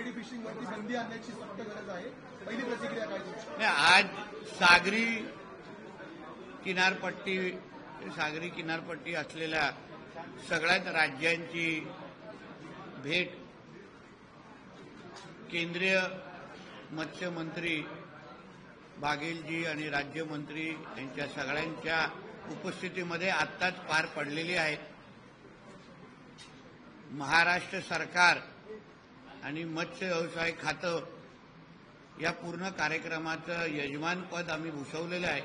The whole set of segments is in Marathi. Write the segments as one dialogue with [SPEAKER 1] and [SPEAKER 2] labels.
[SPEAKER 1] एलईडी फिशिंग वरती बंदी आणण्याची सक्त गरज आहे. पहिली प्रतिक्रिया काय तुमची?
[SPEAKER 2] आज सागरी किनारपट्टी असलेल्या सगळ्याच राज्यांची भेट केंद्रीय मत्स्यमंत्री बागेलजी आणि राज्यमंत्री यांच्या सगळ्यांच्या उपस्थितीमध्ये आत्ताच पार पडलेली आहे. महाराष्ट्र सरकार आणि मत्स्य व्यवसाय खातं या पूर्ण कार्यक्रमाचं यजमानपद आम्ही भूषवलेलं आहे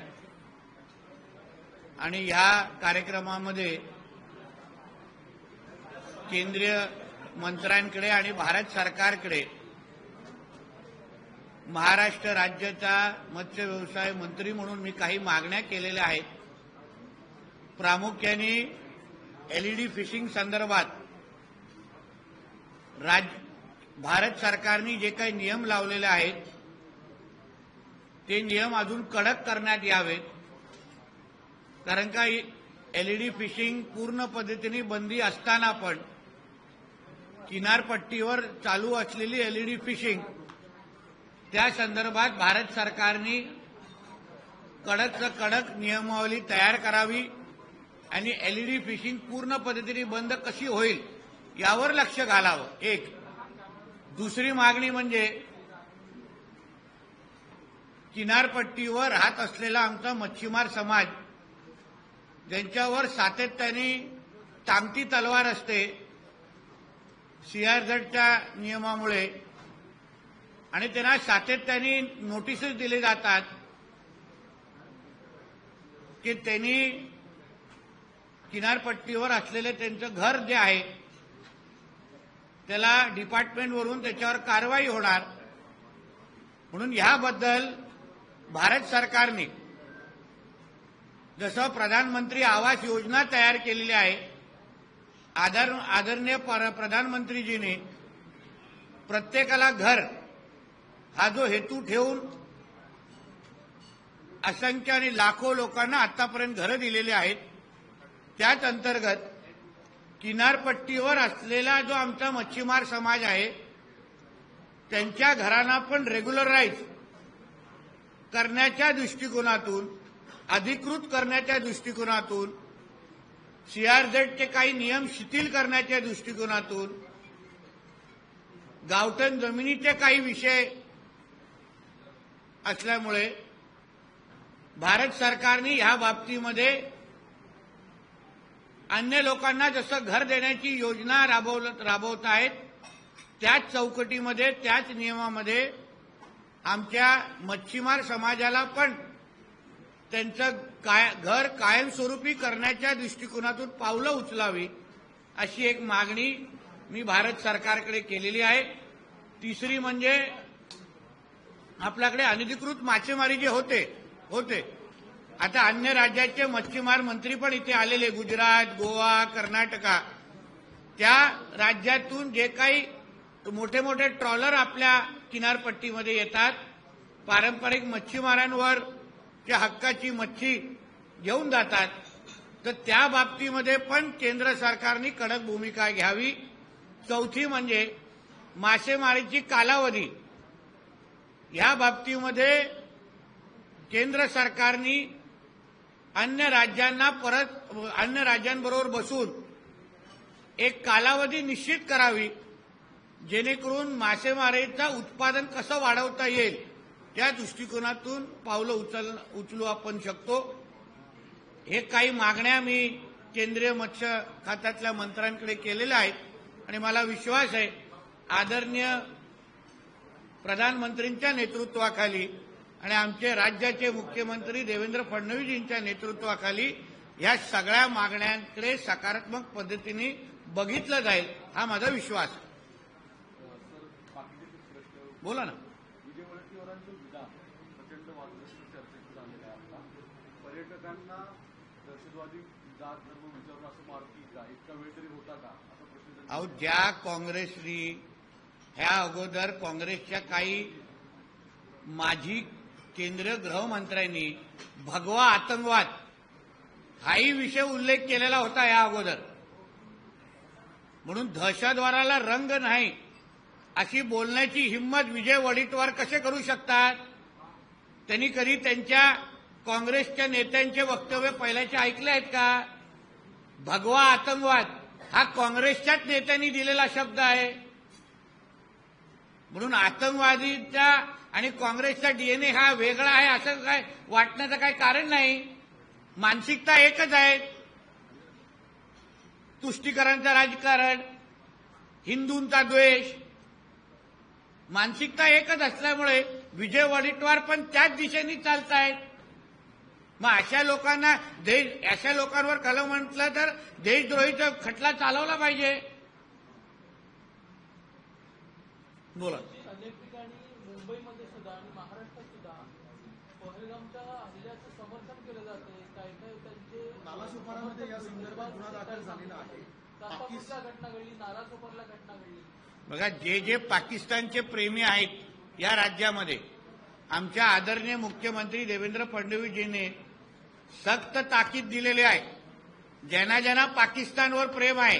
[SPEAKER 2] आणि या कार्यक्रमामध्ये केंद्रीय मंत्र्यांकडे आणि भारत सरकारकडे महाराष्ट्र राज्याचा मत्स्य व्यवसाय मंत्री म्हणून मी काही मागण्या केलेल्या आहेत. प्रामुख्याने एलईडी फिशिंग संदर्भात भारत सरकारने जे काही नियम लावलेले आहेत ते नियम अजून कडक करण्यात यावेत. कारण का एलईडी फिशिंग पूर्ण पद्धतीने बंदी असताना पण किनारपट्टीवर चालू असलेली एलईडी फिशिंग त्या संदर्भात भारत सरकारने कडक नियमावली तयार करावी आणि एलईडी फिशिंग पूर्ण पद्धतीने बंद कशी होईल यावर लक्ष घालावं. एक दुसरी मागणी म्हणजे किनारपट्टीवर राहत असलेला आमचा मच्छीमार समाज ज्यांच्यावर सातत्याने टांगती तलवार असते सीआरझेडच्या नियमामुळे आणि त्यांना सातत्याने नोटीसेस दिले जातात की त्यांनी किनारपट्टीवर असलेले त्यांचं घर जे आहे त्याला डिपार्टमेंटवरून त्याच्यावर कारवाई होणार. म्हणून याबद्दल भारत सरकारने जसं प्रधानमंत्री आवास योजना तयार केलेली आहे, आदरणीय प्रधानमंत्रीजींनी प्रत्येकाला घर हा जो हेतू ठेवून असंख्य आणि लाखो लोकांना आतापर्यंत घरं दिलेली आहेत. त्याच अंतर्गत किनारपट्टीवर असलेला जो आमचा मच्छीमार समाज आहे त्यांच्या घरांना पण रेग्युलराईज करण्याच्या दृष्टिकोनातून, अधिकृत करण्याच्या दृष्टिकोनातून, सीआरझेडचे काही नियम शिथिल करण्याच्या दृष्टिकोनातून, गावठण जमिनीचे काही विषय असल्यामुळे भारत सरकारने ह्या बाबतीमध्ये अन्य लोकांना जसं घर देण्याची योजना राबवत आहेत त्याच चौकटीमध्ये, त्याच नियमामध्ये आमच्या मच्छीमार समाजाला पण त्यांचं घर कायमस्वरूपी करण्याच्या दृष्टिकोनातून पावलं उचलावी अशी एक मागणी मी भारत सरकारकडे केलेली आहे. तिसरी म्हणजे आपल्याकडे अनधिकृत मासेमारी जे होते आता अन्य राज्याचे मच्छीमार मंत्री पण इथे आलेले, गुजरात, गोवा, कर्नाटका, त्या राज्यातून जे काही मोठे मोठे ट्रॉलर आपल्या किनारपट्टीमध्ये येतात, पारंपरिक मच्छीमारांवर त्या हक्काची मच्छी घेऊन जातात, तर त्या बाबतीमध्ये पण केंद्र सरकारने कडक भूमिका घ्यावी. चौथी म्हणजे मासेमारीची कालावधी, या बाबतीमध्ये केंद्र सरकारने अन्य राज्यांबरोबर बसून एक कालावधी निश्चित करावी जेणेकरून मासेमारीचं उत्पादन कसं वाढवता येईल त्या दृष्टिकोनातून पावलं उचलू आपण शकतो. हे काही मागण्या मी केंद्रीय मत्स्य खात्यातल्या मंत्र्यांकडे केलेल्या आहेत आणि मला विश्वास आहे आदरणीय प्रधानमंत्रींच्या नेतृत्वाखाली आणि आमचे राज्याचे मुख्यमंत्री देवेंद्र फडणवीसजींच्या नेतृत्वाखाली या सगळ्या मागण्यांकडे सकारात्मक पद्धतीने बघितलं जाईल हा माझा विश्वास आहे. बोला ना.
[SPEAKER 1] पर्यटकांना दहशतवादी जात धर्म विचारून असं मारती का इतका वेळ तरी होता का असा प्रश्न.
[SPEAKER 2] अहो, ज्या काँग्रेसनी ह्या अगोदर काँग्रेसच्या काही माजी केंद्रीय गृहमंत्र्यांनी भगवा आतंकवाद हाही विषय उल्लेख केलेला होता या अगोदर. म्हणून दहशतवादाला रंग नाही अशी बोलण्याची हिंमत विजय वडेट्टीवार कसे करू शकतात? त्यांनी कधी त्यांच्या काँग्रेसच्या नेत्यांचे वक्तव्य पहिल्याचे ऐकले आहेत का? भगवा आतंकवाद हा काँग्रेसच्याच नेत्यांनी दिलेला शब्द आहे. म्हणून आतंकवादीचा आणि काँग्रेसचा डीएनए हा वेगळा आहे असं काय वाटण्याचं काही कारण नाही. मानसिकता एकच आहे. तुष्टीकरांचं राजकारण, हिंदूंचा द्वेष, मानसिकता एकच असल्यामुळे विजय वडेट्टीवार पण त्याच दिशेने चालतायत. मग अशा लोकांवर कलम म्हटलं तर देशद्रोहीचा खटला चालवला पाहिजे. बोला.
[SPEAKER 3] अनेक ठिकाणी मुंबईमध्ये सुद्धा आणि महाराष्ट्रात सुद्धा पहलगामच्या हल्ल्याचं समर्थन केलं जाते. काही त्यांचे
[SPEAKER 4] नालासोपारामध्ये या संदर्भात गुन्हा दाखल झालेला आहे.
[SPEAKER 3] कापापूरला घटना घडली, नालासोपारला घटना घडली.
[SPEAKER 2] बघा, जे पाकिस्तानचे प्रेमी आहेत या राज्यामध्ये आमच्या आदरणीय मुख्यमंत्री देवेंद्र फडणवीसजींनी सक्त ताकीद दिलेली आहे. ज्यांना पाकिस्तानवर प्रेम आहे,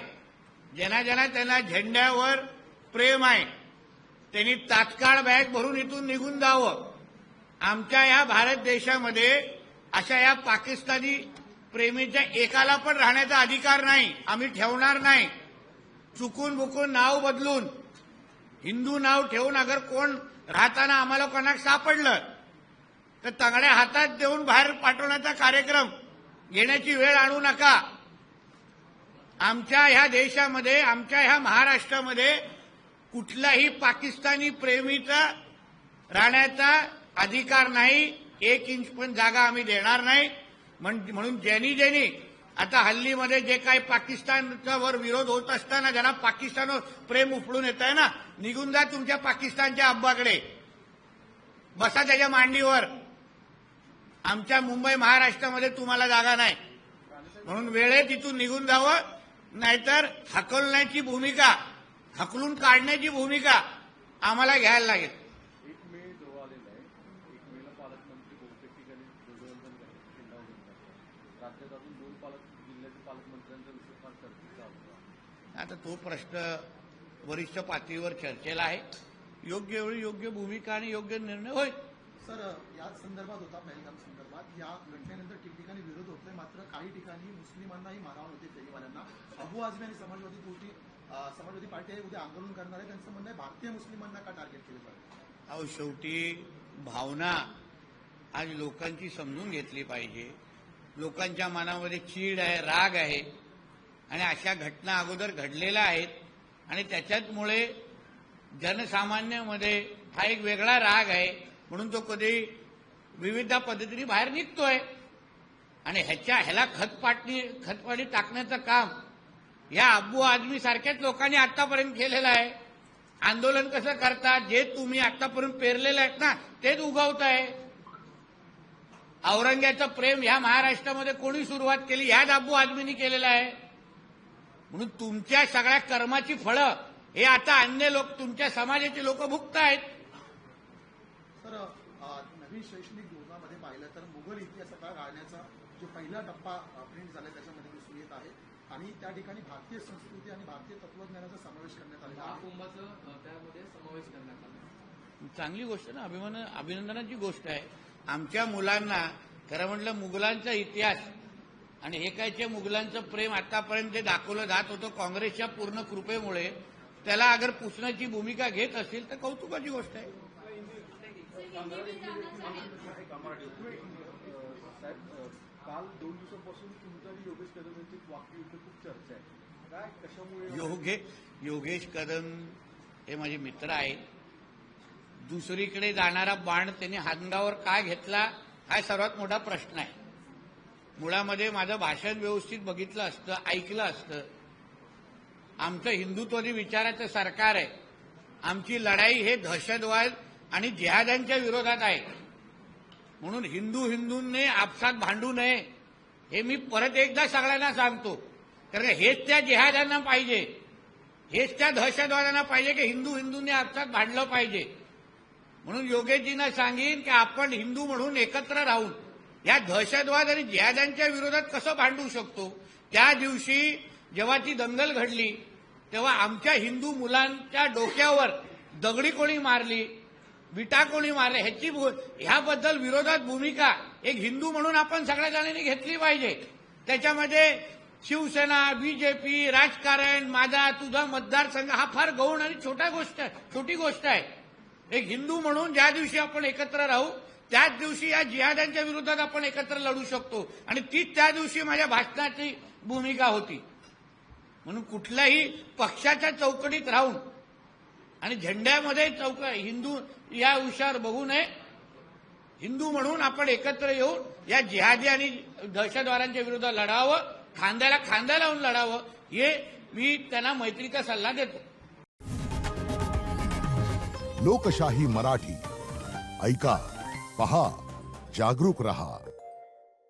[SPEAKER 2] ज्यांना त्यांना झेंड्यावर प्रेम आहे, त्यांनी तात्काळ बॅग भरून इथून निघून जावं. आमच्या या भारत देशामध्ये अशा या पाकिस्तानी प्रेमीच्या एकाला पण राहण्याचा अधिकार नाही. आम्ही ठेवणार नाही. चुकून बुकून नाव बदलून हिंदू नाव ठेवून अगर कोण राहताना आम्हाला कोणाक सापडलं तर तंगड्या हातात देऊन बाहेर पाठवण्याचा कार्यक्रम घेण्याची वेळ आणू नका. आमच्या ह्या देशामध्ये, आमच्या ह्या महाराष्ट्रामध्ये कुठल्याही पाकिस्तानी प्रेमीचा राहण्याचा अधिकार नाही. 1 इंच पण जागा आम्ही देणार नाही. म्हणून ज्यांनी आता हल्लीमध्ये जे काही पाकिस्तानवर विरोध होत असताना ज्यांना पाकिस्तानवर प्रेम उपळून येत आहे ना, निघून जा तुमच्या पाकिस्तानच्या अब्बाकडे, बसा त्याच्या मांडीवर. आमच्या मुंबई महाराष्ट्रामध्ये तुम्हाला जागा नाही. म्हणून वेळेत इथून निघून जावं, नाहीतर हकलण्याची भूमिका, हकलून काढण्याची भूमिका आम्हाला घ्यायला लागेल.
[SPEAKER 1] 1 मे जवळ आलेला आहे. 1 मेला पालकमंत्री बहुतेक ठिकाणी ध्वजवंदन करतात. राज्यात अजून 2 जिल्ह्याच्या पालकमंत्र्यांचा विषय फार चर्चेचा होता.
[SPEAKER 2] आता तो प्रश्न वरिष्ठ पातळीवर चर्चेला आहे. योग्य वेळी योग्य भूमिका आणि योग्य निर्णय होईल.
[SPEAKER 4] सर, याच संदर्भात होता पहलगाम संदर्भात. या घटनेनंतर ठिकठिकाणी विरोध होतोय, मात्र काही ठिकाणी मुस्लिमांनाही मारहाण होते. फेरीवाल्यांना अबू आझमी आणि समाजवादी पार्टी आहे उद्या आंदोलन करणार आहे. त्यांचं म्हणणं आहे भारतीय मुस्लिमांना का टार्गेट केलं पाहिजे?
[SPEAKER 2] अहो, शेवटी भावना आज लोकांची समजून घेतली पाहिजे. लोकांच्या मनामध्ये चीड आहे, राग आहे आणि अशा घटना अगोदर घडलेल्या आहेत आणि त्याच्यामुळे जनसामान्यामध्ये हा एक वेगळा राग आहे. म्हणून तो कधी विविध पद्धतीने बाहेर निघतोय आणि ह्याला खतपाणी टाकण्याचं काम या अबू आझमी सारख्याच लोकांनी आतापर्यंत केलेलं आहे. आंदोलन कसं करतात, जे तुम्ही आतापर्यंत पेरलेलं आहेत ना तेच उगवताय. औरंग्याचं प्रेम ह्या महाराष्ट्रामध्ये कोणी सुरुवात केली? ह्याच अबू आझमींनी केलेलं आहे. म्हणून तुमच्या सगळ्या कर्माची फळं हे आता अन्य लोक, तुमच्या समाजाचे लोक भुगतायत.
[SPEAKER 4] तर नवीन शैक्षणिक धोरणामध्ये पाहिलं तर मुघल इतिहासाचा गाळण्याचा जो पहिला टप्पा प्रिंट झाला त्याच्यामध्ये दिसून येत आहे आणि त्या ठिकाणी भारतीय संस्कृती आणि भारतीय तत्वज्ञानाचा समावेश करण्यात आलेला आहे.
[SPEAKER 3] महाकुंभाचा त्यामध्ये समावेश करण्यात आला.
[SPEAKER 2] चांगली गोष्ट ना, अभिनंदनाची गोष्ट आहे. आमच्या मुलांना खरं म्हटलं मुघलांचा इतिहास आणि हे कायच्या मुघलांचं प्रेम आतापर्यंत दाखवलं जात होतं काँग्रेसच्या पूर्ण कृपेमुळे. त्याला अगर पुसण्याची भूमिका घेत असेल तर कौतुकाची गोष्ट आहे.
[SPEAKER 1] साहेब, काल 2 दिवसांपासून तुमचं आणि योगेश कदम यांची वाकयुद्ध खूप चर्चा आहे. काय, कशामुळे?
[SPEAKER 2] योगेश कदम हे माझे मित्र आहेत. दुसरीकडे जाणारा बाण त्यांनी हातगावर का घेतला हा सर्वात मोठा प्रश्न आहे. मुळामध्ये माझं भाषण व्यवस्थित बघितलं असतं, ऐकलं असतं. आमचं हिंदुत्वादी विचाराचं सरकार आहे. आमची लढाई हे दहशतवाद आणि जिहाद्यांच्या विरोधात आहे. म्हणून हिंदूंनी आपसात भांडू नये हे मी परत एकदा सगळ्यांना सांगतो. कारण हेच त्या जिहाद्यांना पाहिजे, हेच त्या दहशतवाद्यांना पाहिजे की हिंदूंनी आपसात भांडलं पाहिजे. म्हणून योगेशजींना सांगेन की आपण हिंदू म्हणून एकत्र राहून या दहशतवाद आणि जिहाद्यांच्या विरोधात कसं भांडू शकतो. त्या दिवशी जेव्हा ती दंगल घडली तेव्हा आमच्या हिंदू मुलांच्या डोक्यावर दगडी कोणी मारली, विटा कोणी मारल्या, ह्याबद्दल विरोधात भूमिका एक हिंदू म्हणून आपण सगळ्या जणांनी घेतली पाहिजे. त्याच्यामध्ये शिवसेना, बीजेपी, राजकारण, माझा तुझा मतदारसंघ हा फार गौण आणि छोटी गोष्ट आहे. एक हिंदू म्हणून ज्या दिवशी आपण एकत्र राहू त्याच दिवशी या जिहाद्यांच्या विरोधात आपण एकत्र लढू शकतो आणि तीच त्या दिवशी माझ्या भाषणाची भूमिका होती. म्हणून कुठल्याही पक्षाच्या चौकटीत राहून आणि झेंड्यामध्ये हिंदू या विषयावर बघू नये. हिंदू म्हणून आपण एकत्र येऊन या जिहादी आणि दहशतवाद्यांच्या विरोधात लढावं, खांद्याला खांदा लावून लढावं, हे मी त्यांना मैत्रीचा सल्ला देतो.
[SPEAKER 5] लोकशाही मराठी ऐका, पहा, जागरूक रहा.